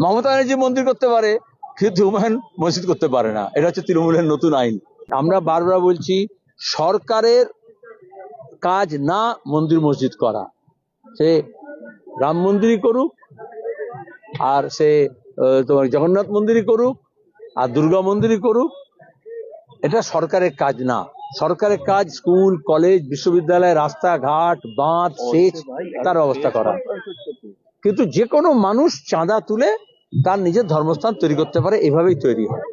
মমতা ব্যানার্জি মন্দির করতে পারে, কিন্তু হুমায়ুন মসজিদ করতে পারে না। এটা হচ্ছে তৃণমূলের নতুন আইন। আমরা বারবার বলছি, সরকারের কাজ না মন্দির মসজিদ করা। সে রাম মন্দিরই করুক, আর সে তোমার জগন্নাথ মন্দিরই করুক, আর দুর্গা মন্দিরই করুক, এটা সরকারের কাজ না। সরকারের কাজ স্কুল, কলেজ, বিশ্ববিদ্যালয়, রাস্তাঘাট, বাঁধ, সেচ তার ব্যবস্থা করা। কিন্তু যে কোনো মানুষ চাঁদা তুলে তার নিজের ধর্মস্থান তৈরি করতে পারে, এভাবেই তৈরি হয়।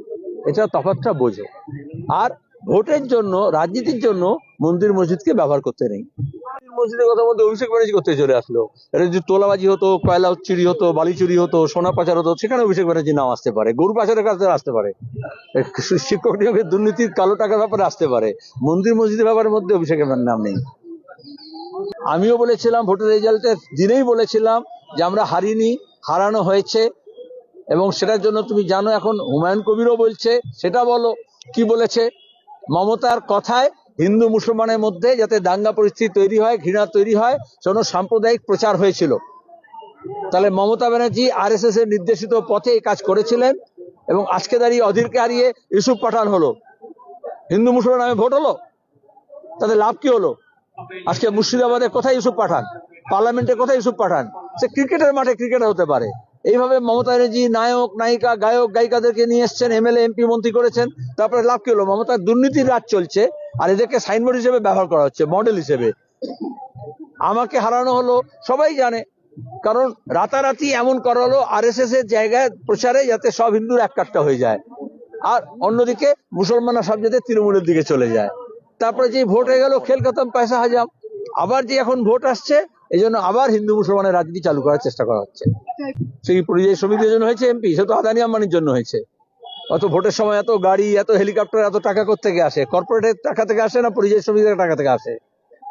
এটা তফাৎটা বোঝো। আর ভোটের জন্য, রাজনীতির জন্য মন্দির মসজিদকে ব্যবহার করতে নেই। মসজিদের কথা বলতে অভিষেক ব্যানার্জি করতে চলে আসলো। এটা যদি তোলাবাজি হতো, কয়লা চুরি হতো, বালি চুরি হতো, সোনা পাচার হতো, সেখানে অভিষেক ব্যানার্জির নাম আসতে পারে, গরু পাচারের কাছে আসতে পারে, শিক্ষক নিয়োগের দুর্নীতির কালো টাকার ব্যাপারে আসতে পারে। মন্দির মসজিদের ব্যাপারের মধ্যে অভিষেকের নাম নেই। আমিও বলেছিলাম, ভোটের রেজাল্টের দিনেই বলেছিলাম যে আমরা হারিনি, হারানো হয়েছে। এবং সেটার জন্য তুমি জানো, এখন হুমায়ুন কবিরও বলছে। সেটা বলো কি বলেছে। মমতার কথায় হিন্দু মুসলমানের মধ্যে যাতে দাঙ্গা পরিস্থিতি তৈরি হয়, ঘৃণা তৈরি হয়, জন্য সাম্প্রদায়িক প্রচার হয়েছিল। তাহলে মমতা ব্যানার্জি আরএসএস এর নির্দেশিত পথে এই কাজ করেছিলেন, এবং আজকে দাঁড়িয়ে অধীরকে হারিয়ে ইউসুফ পাঠান হলো, হিন্দু মুসলমান নামে ভোট হলো, তাদের লাভ কি হলো? আজকে মুর্শিদাবাদে কোথায় ইউসুফ পাঠান, পার্লামেন্টে কোথায় ইউসুফ পাঠান? সে ক্রিকেটের মাঠে ক্রিকেটার হতে পারে। এইভাবে মমতা ব্যানার্জি নায়ক, নায়িকা, গায়ক, গায়িকাদেরকে নিয়ে এসছেন, এমএলএ, এমপি, মন্ত্রী করেছেন। তারপরে লাভ কি হলো? মমতার দুর্নীতির রাজ চলছে, আর এদেরকে সাইনবোর্ড হিসেবে ব্যবহার করা হচ্ছে, মডেল হিসেবে। আমাকে হারানো হলো, সবাই জানে। কারণ রাতারাতি এমন করা হলো আরএসএস এর জায়গায় প্রচারে, যাতে সব হিন্দুর এক কাট্টা হয়ে যায়, আর অন্যদিকে মুসলমানরা সব যাতে তৃণমূলের দিকে চলে যায়। তারপরে যে ভোট হয়ে গেল, খেল খতম, পয়সা হাজাম। আবার যে এখন ভোট আসছে, এই জন্য আবার হিন্দু মুসলমানের রাজনীতি চালু করার চেষ্টা করা হচ্ছে। সেই পরিযায়ী শ্রমিকদের জন্য হয়েছে এমপি, সে তো আদানি আম্বানির জন্য হয়েছে। অত ভোটের সময় এত গাড়ি, এত হেলিকপ্টার, এত টাকা কোত্থেকে আসে? কর্পোরেটের টাকা থেকে আসে না পরিযায়ী শ্রমিকদের টাকা থেকে আসে?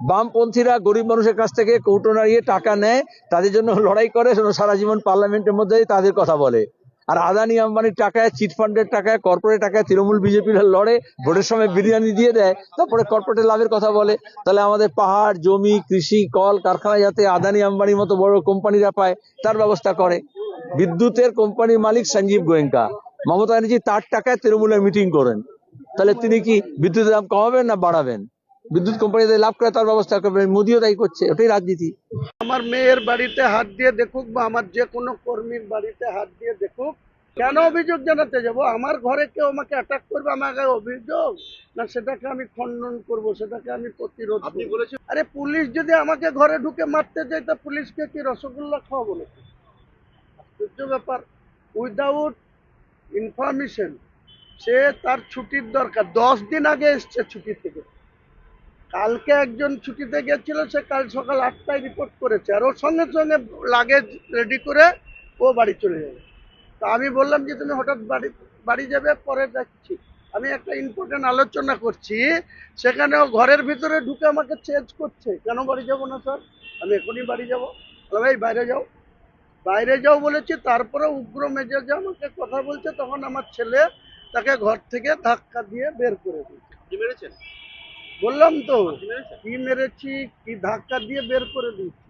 বামপন্থীরা গরিব মানুষের কাছ থেকে কৌটো নাড়িয়ে টাকা নেয়, তাদের জন্য লড়াই করে, সারা জীবন পার্লামেন্টের মধ্যেই তাদের কথা বলে। আর আদানি আম্বানির টাকায়, চিটফান্ডের টাকায়, কর্পোরেট টাকায় তৃণমূল বিজেপি লড়ে, ভোটের সময় বিরিয়ানি দিয়ে দেয়, তারপরে কর্পোরেটের লাভের কথা বলে। তাহলে আমাদের পাহাড়, জমি, কৃষি, কল কারখানা যাতে আদানি আম্বানির মতো বড় কোম্পানিরা পায়, তার ব্যবস্থা করে। বিদ্যুতের কোম্পানির মালিক সঞ্জীব গোয়েঙ্কা, মমতা ব্যানার্জি তার টাকায় তৃণমূলের মিটিং করেন। তাহলে তিনি কি বিদ্যুতের দাম কমাবেন না বাড়াবেন? বিদ্যুৎ কোম্পানিতে লাভ করে তার ব্যবস্থা করবেন। মোদিও তাই করছে, ওটাই রাজনীতি। আমার মেয়ের বাড়িতে হাত দিয়ে দেখুক, বা আমার যে কোনো কর্মীর বাড়িতে হাত দিয়ে দেখুক, কেন অভিযোগ জানাতে যাব? আমার ঘরে কেউ আমাকে অ্যাটাক করবে, আমাকে অভিযোগ না, সেটাকে আমি খণ্ডন করব, সেটাকে আমি প্রতিরোধ করব। আরে পুলিশ যদি আমাকে ঘরে ঢুকে মারতে যায়, তা পুলিশকে কি রসগোল্লা খাওয়াবো নাকি? আশ্চর্য ব্যাপার। উইদাউট ইনফরমেশন সে, তার ছুটির দরকার, 10 দিন আগে এসছে ছুটি থেকে। কালকে একজন ছুটিতে গেছিল, সে কাল সকাল 8টায় রিপোর্ট করেছে, আর ওর সঙ্গে সঙ্গে লাগেজ রেডি করে ও বাড়ি চলে যাবে। তো আমি বললাম যে তুমি হঠাৎ বাড়ি যাবে, পরে দেখছি। আমি একটা ইম্পর্টেন্ট আলোচনা করছি, সেখানে ও ঘরের ভিতরে ঢুকে আমাকে চেঞ্জ করছে। কেন বাড়ি যাব না স্যার? আমি এখনই বাড়ি যাবো। ভাই বাইরে যাও, বাইরে যাও বলেছি। তারপরে উগ্র মেজাজে আমাকে কথা বলছে, তখন আমার ছেলে তাকে ঘর থেকে ধাক্কা দিয়ে বের করে দিয়েছে। বললাম তো, কি মেরেছি, কি ধাক্কা দিয়ে বের করে দিয়েছি।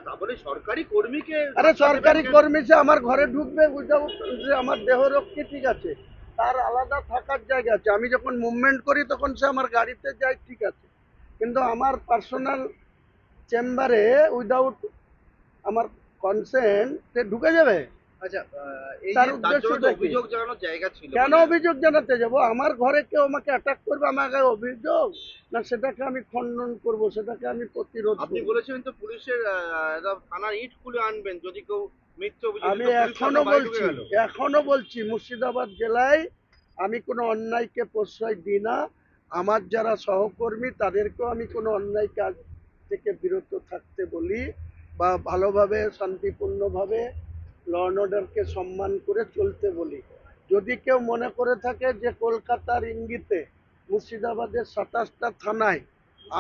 তারপরে সরকারি কর্মীকে, আরে সরকারি কর্মী সে আমার ঘরে ঢুকবে, যে আমার দেহরক্ষী, ঠিক আছে, তার আলাদা থাকার জায়গা আছে। আমি যখন মুভমেন্ট করি তখন সে আমার গাড়িতে যায়, ঠিক আছে, কিন্তু আমার পার্সোনাল চেম্বারে উইদাউট আমার কনসেন্ট সে ঢুকে যাবে? আচ্ছা, তার উদ্দেশ্য অভিযোগ জানানোর জায়গা ছিল, কেন অভিযোগ জানাতে যাব? আমার ঘরে কেউ আমাকে অ্যাটাক করবে, আমাকে অভিযোগ না, সেটাকে আমি খণ্ডন করব, সেটাকে আমি প্রতিরোধ। আপনি বলেছিলেন তো পুলিশের থানার ইট খুলে আনবেন যদি কেউ মিথ্যে অভিযোগ। আমি এখনো বলছি মুর্শিদাবাদ জেলায় আমি কোনো অন্যায়কে প্রশ্রয় দিই না। আমার যারা সহকর্মী তাদেরকেও আমি কোনো অন্যায় কাজ থেকে বিরত থাকতে বলি, বা ভালোভাবে শান্তিপূর্ণভাবে ল অ্যান্ড অর্ডারকে সম্মান করে চলতে বলি। যদি কেউ মনে করে থাকে যে কলকাতার ইঙ্গিতে মুর্শিদাবাদের 27টা থানায়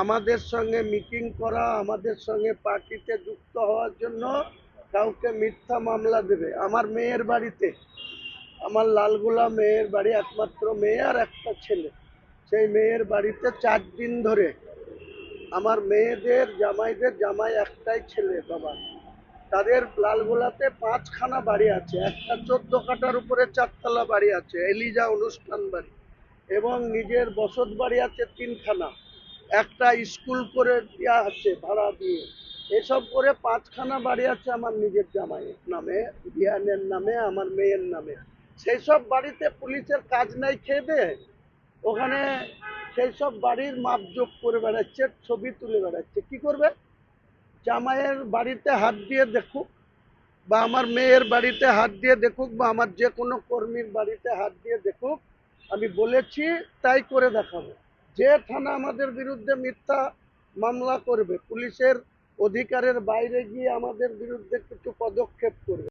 আমাদের সঙ্গে মিটিং করা, আমাদের সঙ্গে পার্টিতে যুক্ত হওয়ার জন্য কাউকে মিথ্যা মামলা দেবে, আমার মেয়ের বাড়িতে, আমার লালগোলা মেয়ের বাড়ি, একমাত্র মেয়ে আর একটা ছেলে, সেই মেয়ের বাড়িতে 4 দিন ধরে আমার মেয়েদের জামাইদের, জামাই একটাই ছেলে বাবা, তাদের লালগোলাতে 5খানা বাড়ি আছে, একটা 14 কাঠার উপরে 4তলা বাড়ি আছে, এলিজা অনুষ্ঠান বাড়ি, এবং নিজের বসত বাড়ি আছে 3খানা, একটা স্কুল করে দেওয়া আছে ভাড়া দিয়ে। এসব করে 5খানা বাড়ি আছে আমার নিজের জামাইয়ের নামে, বিয়ানের নামে, আমার মেয়ের নামে। সেই সব বাড়িতে পুলিশের কাজ নাই খেয়ে দে, ওখানে সেই সব বাড়ির মাপজোক করে বেড়াচ্ছে, ছবি তুলে বেড়াচ্ছে। কি করবে? জামাইয়ের বাড়িতে হাত দিয়ে দেখুক, বা আমার মেয়ের বাড়িতে হাত দিয়ে দেখুক, বা আমার যে কোনো কর্মীর বাড়িতে হাত দিয়ে দেখুক, আমি বলেছি তাই করে দেখাবো। যে থানা আমাদের বিরুদ্ধে মিথ্যা মামলা করবে, পুলিশের অধিকারের বাইরে গিয়ে আমাদের বিরুদ্ধে কিছু পদক্ষেপ করবে,